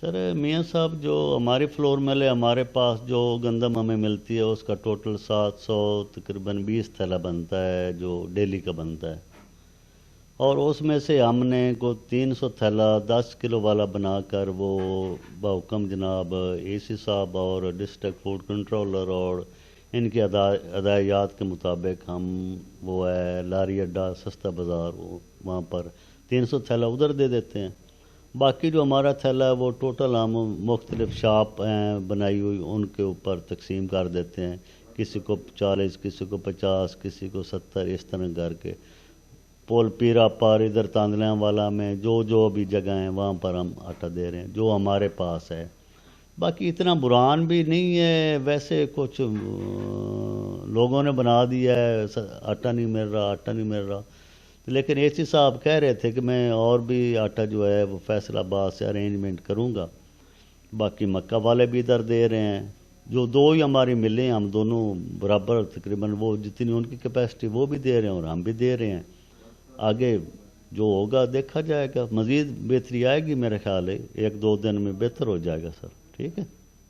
سر میاں صاحب جو ہماری فلور مل ہے ہمارے پاس جو گندم ہمیں ملتی ہے اس کا ٹوٹل 700 تقریباً 20 تھیلا بنتا ہے جو ڈیلی کا بنتا ہے، اور اس میں سے ہم نے کو 300 تھیلا 10 کلو والا بنا کر وہ بحکم جناب اے سی صاحب اور ڈسٹرکٹ فوڈ کنٹرولر اور ان کی ہدایات کے مطابق ہم وہ ہے لاری اڈا سستا بازار وہاں پر 300 تھیلا ادھر دے دیتے ہیں۔ باقی جو ہمارا تھیلا ہے وہ ٹوٹل ہم مختلف شاپ ہیں بنائی ہوئی ان کے اوپر تقسیم کر دیتے ہیں، کسی کو 40 کسی کو 50 کسی کو 70 اس طرح کر کے پول پیرا پر ادھر تاندلیانوالہ میں جو بھی جگہ ہیں وہاں پر ہم آٹا دے رہے ہیں جو ہمارے پاس ہے۔ باقی اتنا بران بھی نہیں ہے، ویسے کچھ لوگوں نے بنا دیا ہے آٹا نہیں مل رہا، لیکن اے سی صاحب کہہ رہے تھے کہ میں اور بھی آٹا جو ہے وہ فیصل آباد سے ارینجمنٹ کروں گا۔ باقی مکہ والے بھی ادھر دے رہے ہیں، جو دو ہی ہماری ملیں ہم دونوں برابر تقریباً وہ جتنی ان کی کیپیسٹی وہ بھی دے رہے ہیں اور ہم بھی دے رہے ہیں۔ آگے جو ہوگا دیکھا جائے گا، مزید بہتری آئے گی، میرے خیال ہے 1-2 دن میں بہتر ہو جائے گا سر۔ ٹھیک ہے۔